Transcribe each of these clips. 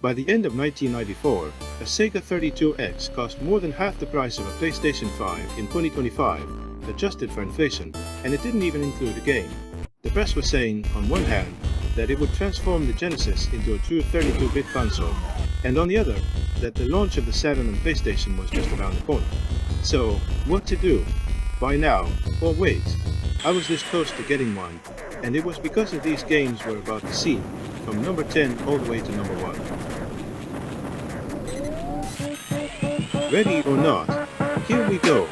By the end of 1994, a Sega 32X cost more than half the price of a PlayStation 5 in 2025, adjusted for inflation, and it didn't even include a game. The press was saying, on one hand, that it would transform the Genesis into a true 32-bit console, and on the other, that the launch of the Saturn and PlayStation was just around the corner. So, what to do? Buy now, or wait? I was this close to getting one, and it was because of these games we're about to see, from number 10 all the way to number 1. Ready or not, here we go.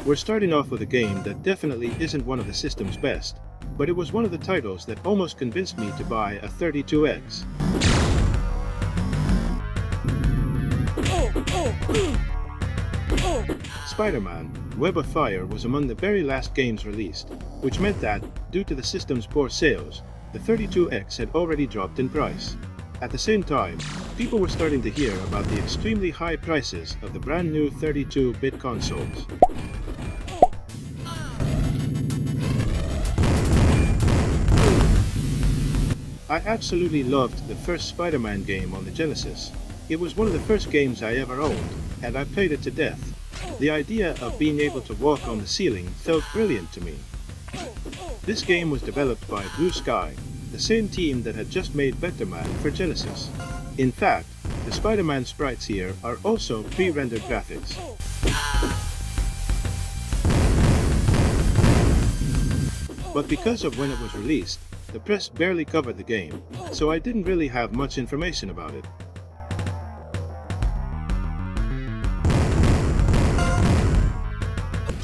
We're starting off with a game that definitely isn't one of the system's best, but it was one of the titles that almost convinced me to buy a 32X. Spider-Man: Web of Fire was among the very last games released, which meant that, due to the system's poor sales, the 32X had already dropped in price. At the same time, people were starting to hear about the extremely high prices of the brand new 32-bit consoles. I absolutely loved the first Spider-Man game on the Genesis. It was one of the first games I ever owned, and I played it to death. The idea of being able to walk on the ceiling felt brilliant to me. This game was developed by Blue Sky, the same team that had just made Better Man for Genesis. In fact, the Spider-Man sprites here are also pre-rendered graphics. But because of when it was released, the press barely covered the game, so I didn't really have much information about it.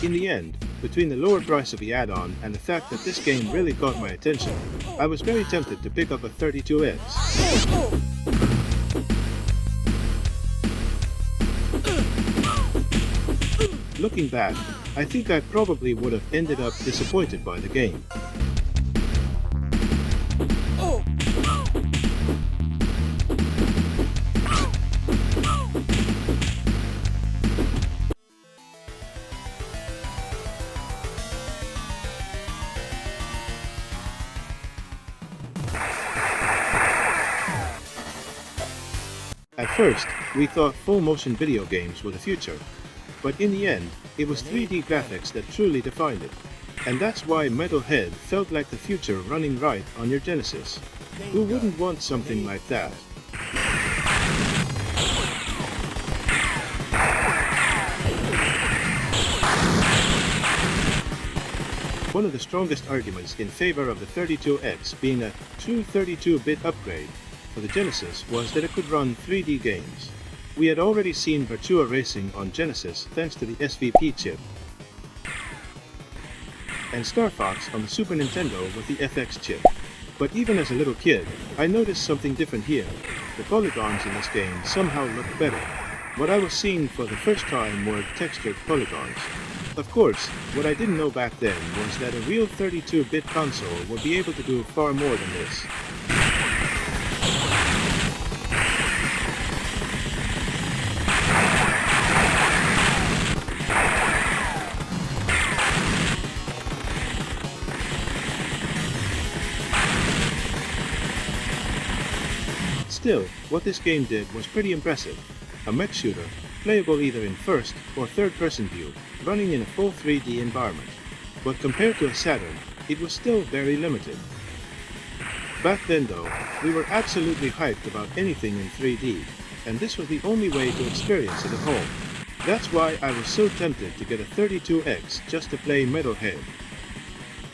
In the end, between the lower price of the add-on and the fact that this game really caught my attention, I was very tempted to pick up a 32X. Looking back, I think I probably would have ended up disappointed by the game. At first, we thought full-motion video games were the future, but in the end, it was 3D graphics that truly defined it, and that's why Metal Head felt like the future running right on your Genesis. Who wouldn't want something like that? One of the strongest arguments in favor of the 32X being a true 32-bit upgrade for the Genesis was that it could run 3D games. We had already seen Virtua Racing on Genesis thanks to the SVP chip, and Star Fox on the Super Nintendo with the FX chip. But even as a little kid, I noticed something different here. The polygons in this game somehow looked better. What I was seeing for the first time were textured polygons. Of course, what I didn't know back then was that a real 32-bit console would be able to do far more than this. Still, what this game did was pretty impressive. A mech shooter, playable either in first or third-person view, running in a full 3D environment. But compared to a Saturn, it was still very limited. Back then though, we were absolutely hyped about anything in 3D, and this was the only way to experience it at home. That's why I was so tempted to get a 32X just to play Metal Head.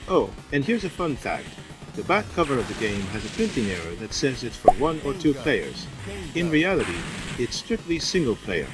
Oh, and here's a fun fact. The back cover of the game has a printing error that says it's for 1 or 2 players. In reality, it's strictly single player.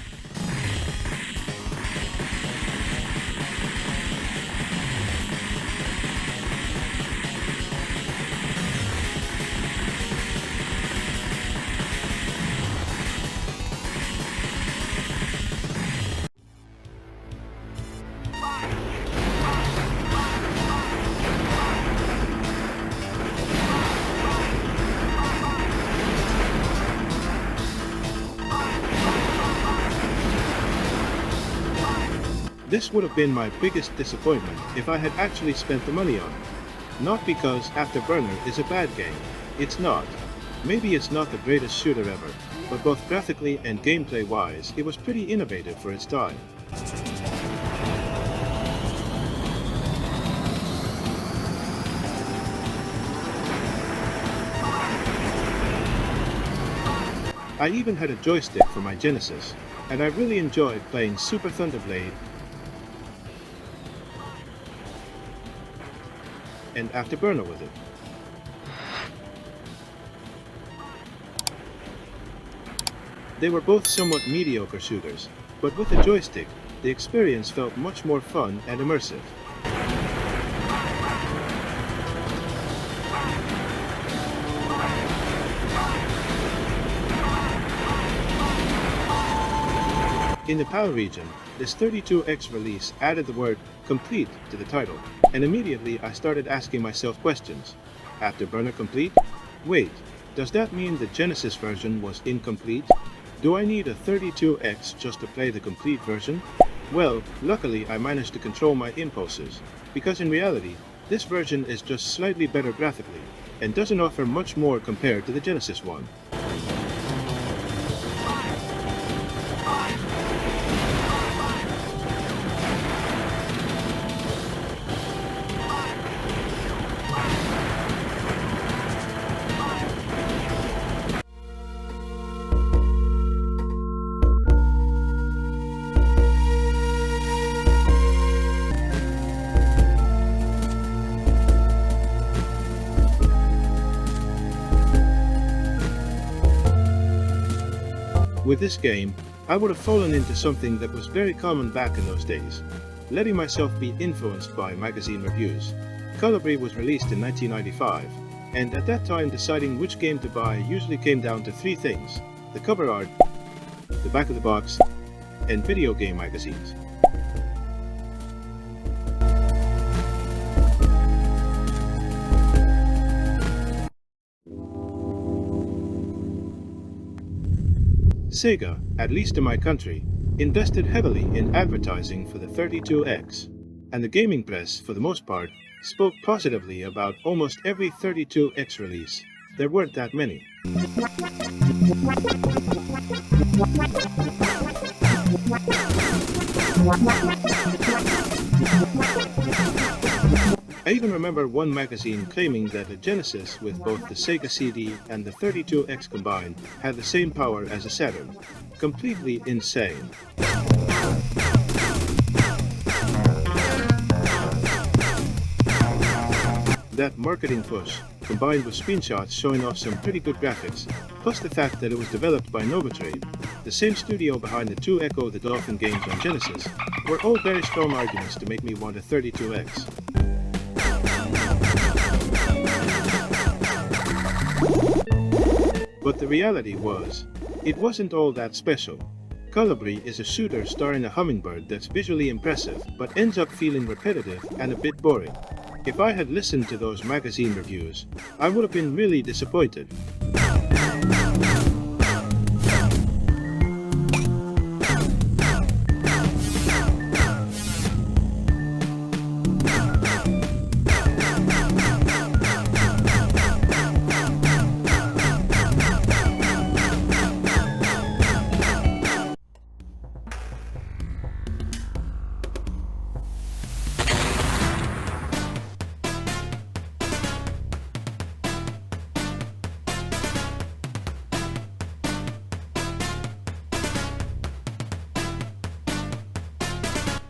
This would have been my biggest disappointment if I had actually spent the money on it. Not because Afterburner is a bad game. It's not. Maybe it's not the greatest shooter ever, but both graphically and gameplay-wise, it was pretty innovative for its time. I even had a joystick for my Genesis, and I really enjoyed playing Super Thunderblade and Afterburner with it. They were both somewhat mediocre shooters, but with a joystick, the experience felt much more fun and immersive. In the PAL region, this 32X release added the word complete to the title, and immediately I started asking myself questions. Afterburner complete? Wait, does that mean the Genesis version was incomplete? Do I need a 32X just to play the complete version? Well, luckily I managed to control my impulses, because in reality, this version is just slightly better graphically, and doesn't offer much more compared to the Genesis one. With this game, I would have fallen into something that was very common back in those days, letting myself be influenced by magazine reviews. Colibri was released in 1995, and at that time deciding which game to buy usually came down to three things: the cover art, the back of the box, and video game magazines. Sega, at least in my country, invested heavily in advertising for the 32X, and the gaming press, for the most part, spoke positively about almost every 32X release. There weren't that many. I even remember one magazine claiming that the Genesis with both the Sega CD and the 32X combined had the same power as a Saturn. Completely insane. That marketing push, combined with screenshots showing off some pretty good graphics, plus the fact that it was developed by Novatrade, the same studio behind the two Echo the Dolphin games on Genesis, were all very strong arguments to make me want a 32X. But the reality was, it wasn't all that special. Colibri is a shooter starring a hummingbird that's visually impressive, but ends up feeling repetitive and a bit boring. If I had listened to those magazine reviews, I would have been really disappointed.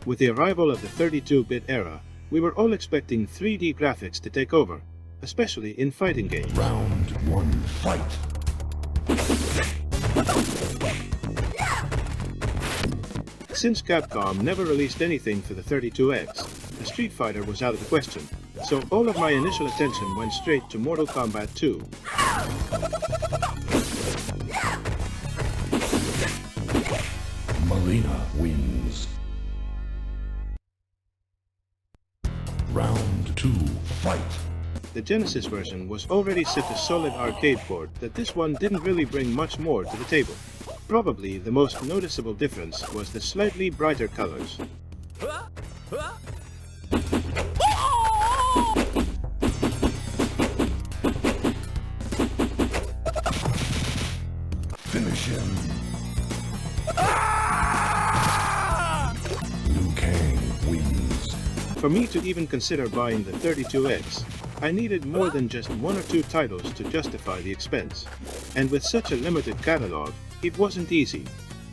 With the arrival of the 32-bit era, we were all expecting 3D graphics to take over, especially in fighting games. Round one, fight. Since Capcom never released anything for the 32X, the Street Fighter was out of the question, so all of my initial attention went straight to Mortal Kombat 2. Marina wins. Round two, fight. The Genesis version was already such a solid arcade port that this one didn't really bring much more to the table. Probably the most noticeable difference was the slightly brighter colors. Finish him. Liu Kang wins. For me to even consider buying the 32X, I needed more than just one or two titles to justify the expense. And with such a limited catalog, it wasn't easy.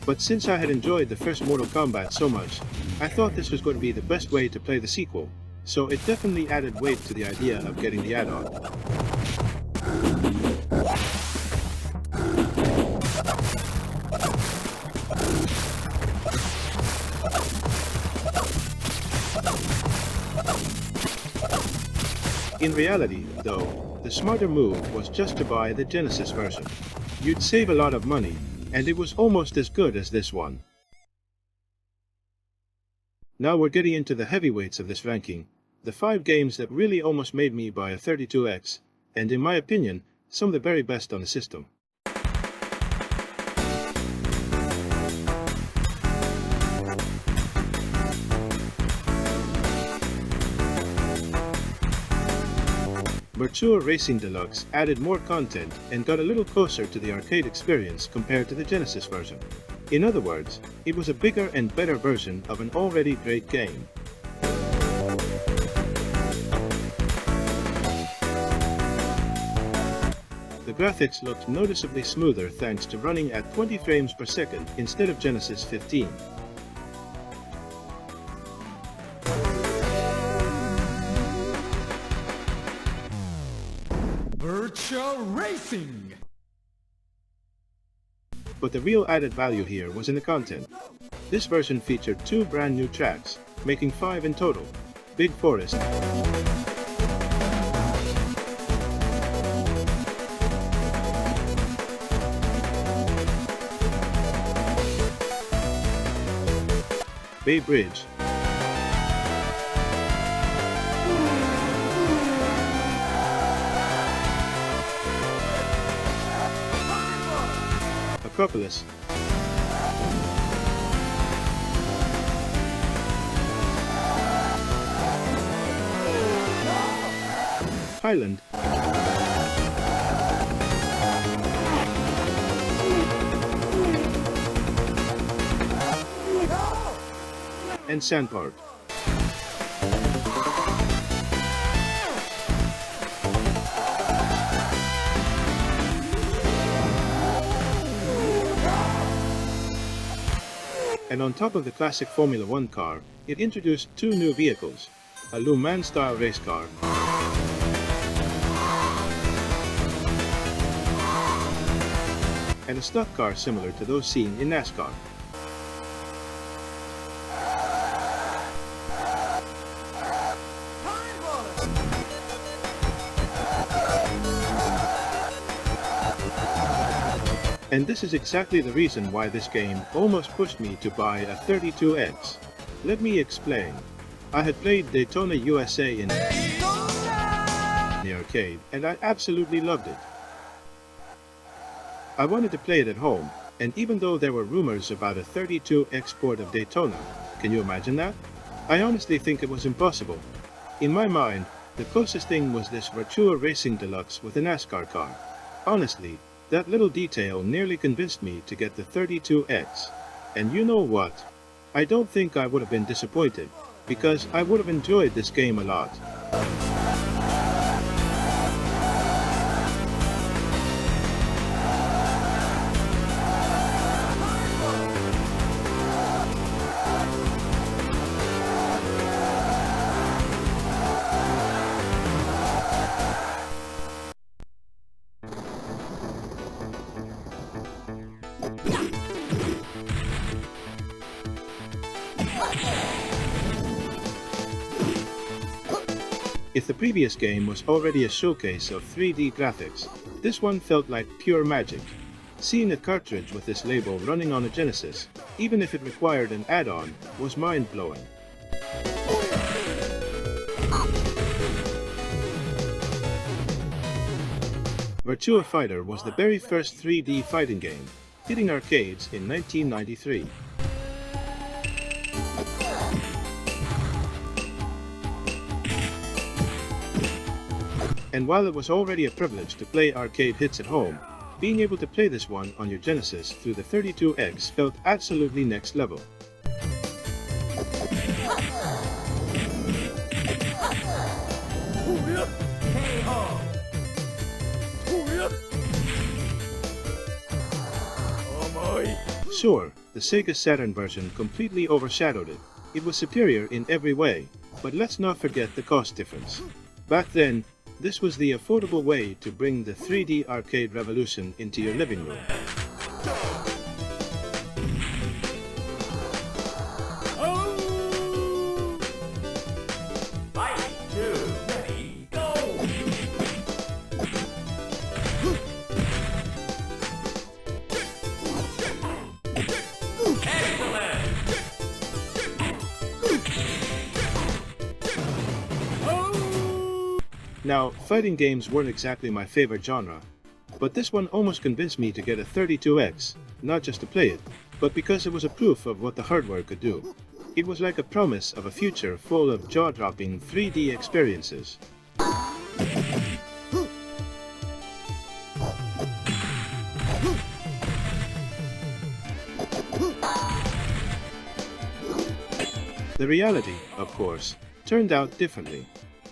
But since I had enjoyed the first Mortal Kombat so much, I thought this was going to be the best way to play the sequel, so it definitely added weight to the idea of getting the add-on. In reality, though, the smarter move was just to buy the Genesis version. You'd save a lot of money, and it was almost as good as this one. Now we're getting into the heavyweights of this ranking, the 5 games that really almost made me buy a 32X, and in my opinion, some of the very best on the system. Virtua Racing Deluxe added more content and got a little closer to the arcade experience compared to the Genesis version. In other words, it was a bigger and better version of an already great game. The graphics looked noticeably smoother thanks to running at 20 frames per second instead of Genesis 15. Virtua Racing! But the real added value here was in the content. This version featured 2 brand new tracks, making 5 in total: Big Forest, Bay Bridge, Acropolis, Highland, and Sandpart. And on top of the classic Formula 1 car, it introduced 2 new vehicles, a looming-style race car and a stock car similar to those seen in NASCAR. And this is exactly the reason why this game almost pushed me to buy a 32X. Let me explain. I had played Daytona USA in the arcade, and I absolutely loved it. I wanted to play it at home, and even though there were rumors about a 32X port of Daytona, can you imagine that? I honestly think it was impossible. In my mind, the closest thing was this Virtua Racing Deluxe with a NASCAR car. Honestly, that little detail nearly convinced me to get the 32X. And you know what? I don't think I would have been disappointed, because I would have enjoyed this game a lot. If the previous game was already a showcase of 3D graphics, this one felt like pure magic. Seeing a cartridge with this label running on a Genesis, even if it required an add-on, was mind-blowing. Virtua Fighter was the very first 3D fighting game, hitting arcades in 1993. And while it was already a privilege to play arcade hits at home, being able to play this one on your Genesis through the 32X felt absolutely next level. Sure, the Sega Saturn version completely overshadowed it. It was superior in every way, but let's not forget the cost difference. Back then, this was the affordable way to bring the 3D arcade revolution into your living room. Now, fighting games weren't exactly my favorite genre, but this one almost convinced me to get a 32X, not just to play it, but because it was a proof of what the hardware could do. It was like a promise of a future full of jaw-dropping 3D experiences. The reality, of course, turned out differently.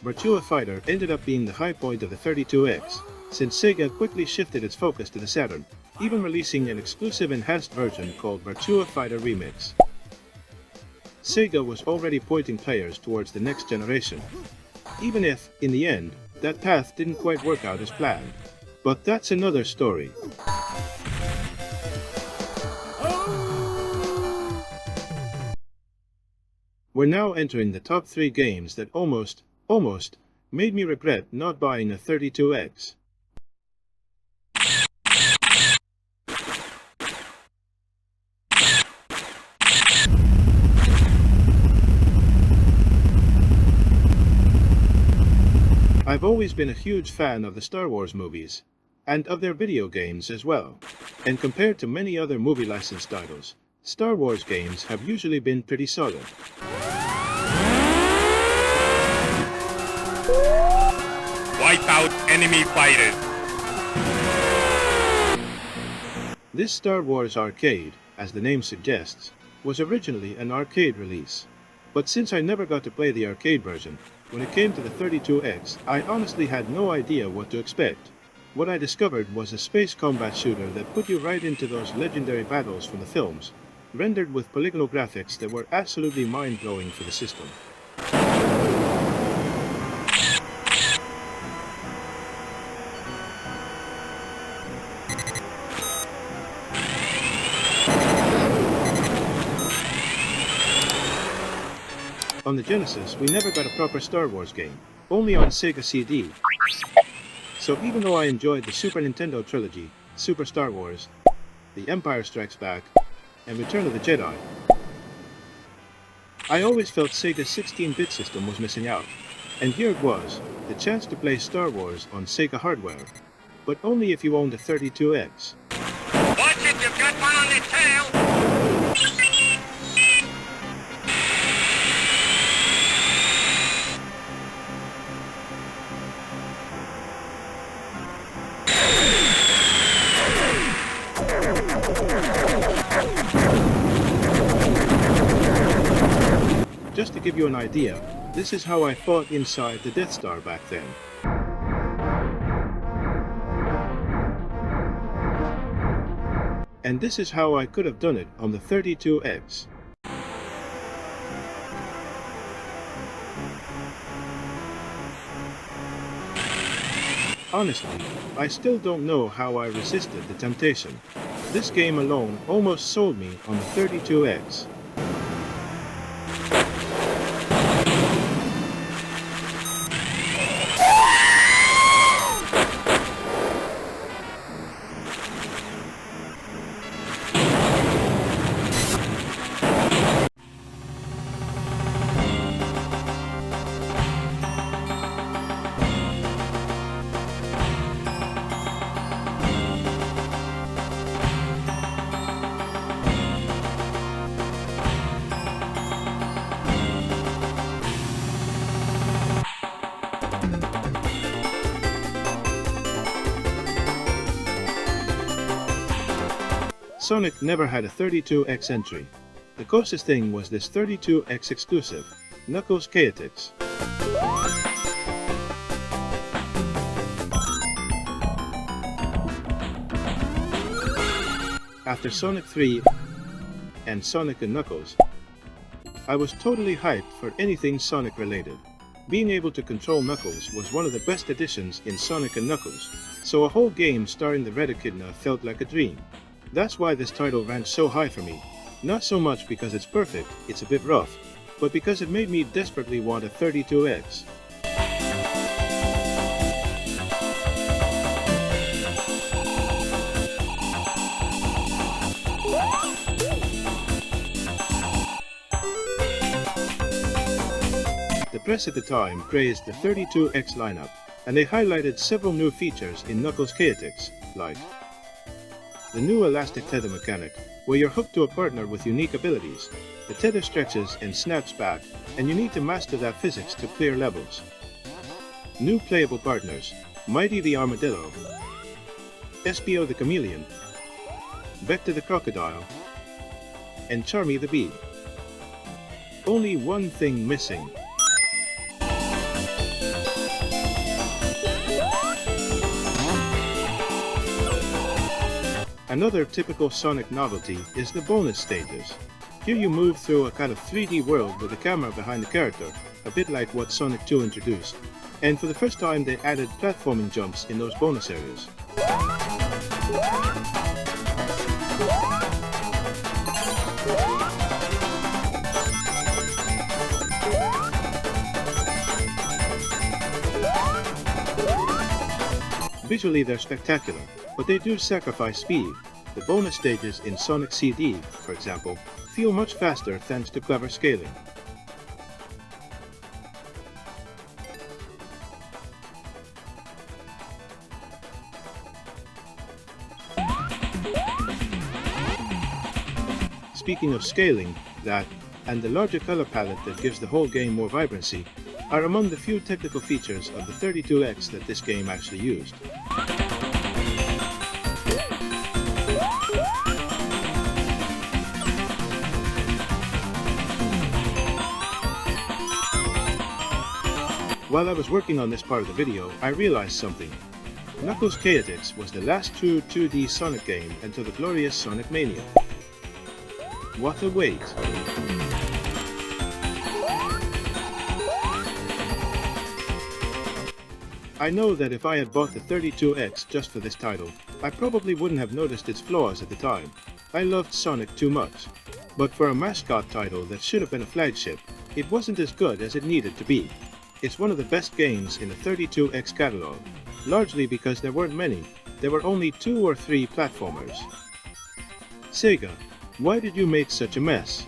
Virtua Fighter ended up being the high point of the 32X, since Sega quickly shifted its focus to the Saturn, even releasing an exclusive enhanced version called Virtua Fighter Remix. Sega was already pointing players towards the next generation, even if, in the end, that path didn't quite work out as planned. But that's another story. We're now entering the top 3 games that almost made me regret not buying a 32X. I've always been a huge fan of the Star Wars movies, and of their video games as well. And compared to many other movie licensed titles, Star Wars games have usually been pretty solid. Wipe out enemy fighters. This Star Wars arcade, as the name suggests, was originally an arcade release. But since I never got to play the arcade version, when it came to the 32X, I honestly had no idea what to expect. What I discovered was a space combat shooter that put you right into those legendary battles from the films, rendered with polygonal graphics that were absolutely mind-blowing for the system. On the Genesis, we never got a proper Star Wars game, only on Sega CD. So even though I enjoyed the Super Nintendo trilogy, Super Star Wars, The Empire Strikes Back, and Return of the Jedi, I always felt Sega's 16-bit system was missing out. And here it was, the chance to play Star Wars on Sega hardware, but only if you owned a 32X. Watch it, you've got one on the tail! Just to give you an idea, this is how I fought inside the Death Star back then. And this is how I could have done it on the 32X. Honestly, I still don't know how I resisted the temptation. This game alone almost sold me on the 32X. Sonic never had a 32X entry. The closest thing was this 32X exclusive, Knuckles Chaotix. After Sonic 3 and Sonic & Knuckles, I was totally hyped for anything Sonic related. Being able to control Knuckles was one of the best additions in Sonic & Knuckles, so a whole game starring the Red Echidna felt like a dream. That's why this title ranked so high for me. Not so much because it's perfect, it's a bit rough, but because it made me desperately want a 32X. The press at the time praised the 32X lineup, and they highlighted several new features in Knuckles Chaotix, like the new elastic tether mechanic, where you're hooked to a partner with unique abilities. The tether stretches and snaps back, and you need to master that physics to clear levels. New playable partners: Mighty the Armadillo, Espio the Chameleon, Vector the Crocodile, and Charmy the Bee. Only one thing missing. Another typical Sonic novelty is the bonus stages. Here you move through a kind of 3D world with a camera behind the character, a bit like what Sonic 2 introduced. And for the first time they added platforming jumps in those bonus areas. Visually they're spectacular, but they do sacrifice speed. The bonus stages in Sonic CD, for example, feel much faster thanks to clever scaling. Speaking of scaling, that, and the larger color palette that gives the whole game more vibrancy, are among the few technical features of the 32X that this game actually used. While I was working on this part of the video, I realized something. Knuckles Chaotix was the last true 2D Sonic game until the glorious Sonic Mania. What a wait! I know that if I had bought the 32X just for this title, I probably wouldn't have noticed its flaws at the time. I loved Sonic too much. But for a mascot title that should have been a flagship, it wasn't as good as it needed to be. It's one of the best games in the 32X catalog, largely because there weren't many. There were only 2 or 3 platformers. Sega, why did you make such a mess?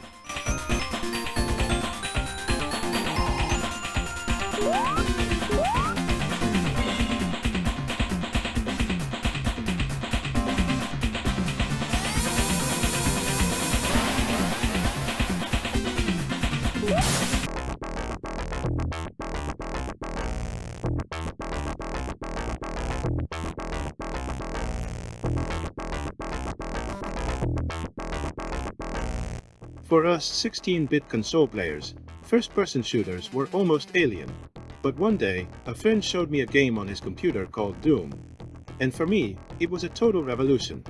For us 16-bit console players, first-person shooters were almost alien. But one day, a friend showed me a game on his computer called Doom. And for me, it was a total revolution.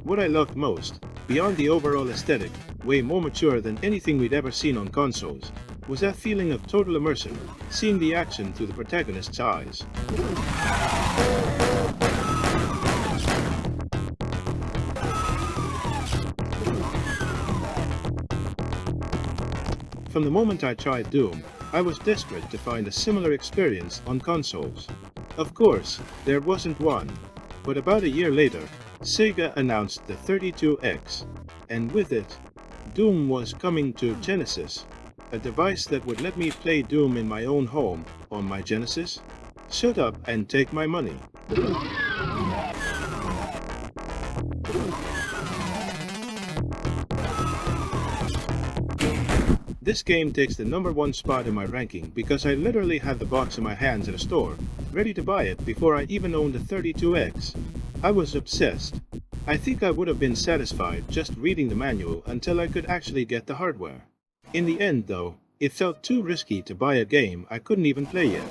What I loved most, beyond the overall aesthetic, way more mature than anything we'd ever seen on consoles, was that feeling of total immersion, seeing the action through the protagonist's eyes. From the moment I tried Doom, I was desperate to find a similar experience on consoles. Of course, there wasn't one, but about a year later, Sega announced the 32X, and with it, Doom was coming to Genesis, a device that would let me play Doom in my own home on my Genesis. Shut up and take my money. This game takes the #1 spot in my ranking because I literally had the box in my hands at a store, ready to buy it before I even owned a 32X. I was obsessed. I think I would have been satisfied just reading the manual until I could actually get the hardware. In the end though, it felt too risky to buy a game I couldn't even play yet.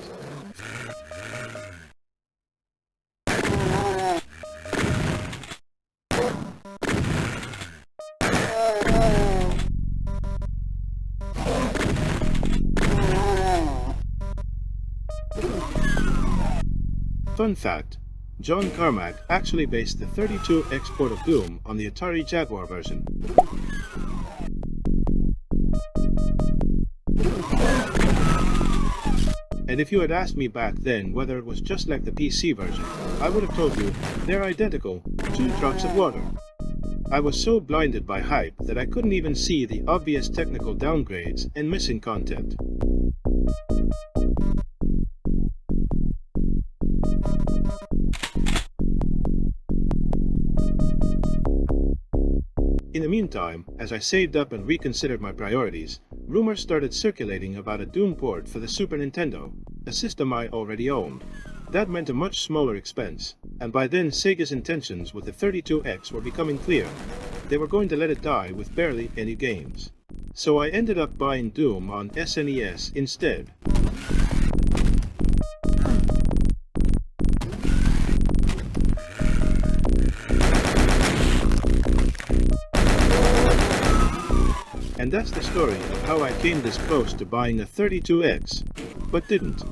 Fun fact, John Carmack actually based the 32X port of Doom on the Atari Jaguar version. And if you had asked me back then whether it was just like the PC version, I would have told you they're identical, 2 drops of water. I was so blinded by hype that I couldn't even see the obvious technical downgrades and missing content. In the meantime, as I saved up and reconsidered my priorities, rumors started circulating about a Doom port for the Super Nintendo, a system I already owned. That meant a much smaller expense, and by then Sega's intentions with the 32X were becoming clear. They were going to let it die with barely any games. So I ended up buying Doom on SNES instead. And that's the story of how I came this close to buying a 32X, but didn't.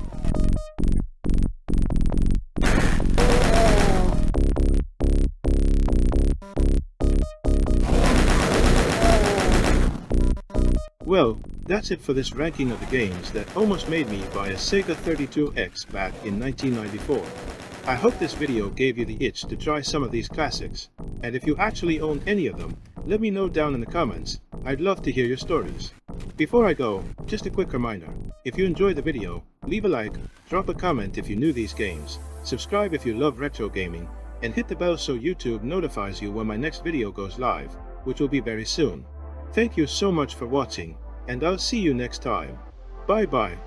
Well, that's it for this ranking of the games that almost made me buy a Sega 32X back in 1994. I hope this video gave you the itch to try some of these classics, and if you actually own any of them, let me know down in the comments. I'd love to hear your stories. Before I go, just a quick reminder, if you enjoyed the video, leave a like, drop a comment if you knew these games, subscribe if you love retro gaming, and hit the bell so YouTube notifies you when my next video goes live, which will be very soon. Thank you so much for watching, and I'll see you next time. Bye bye.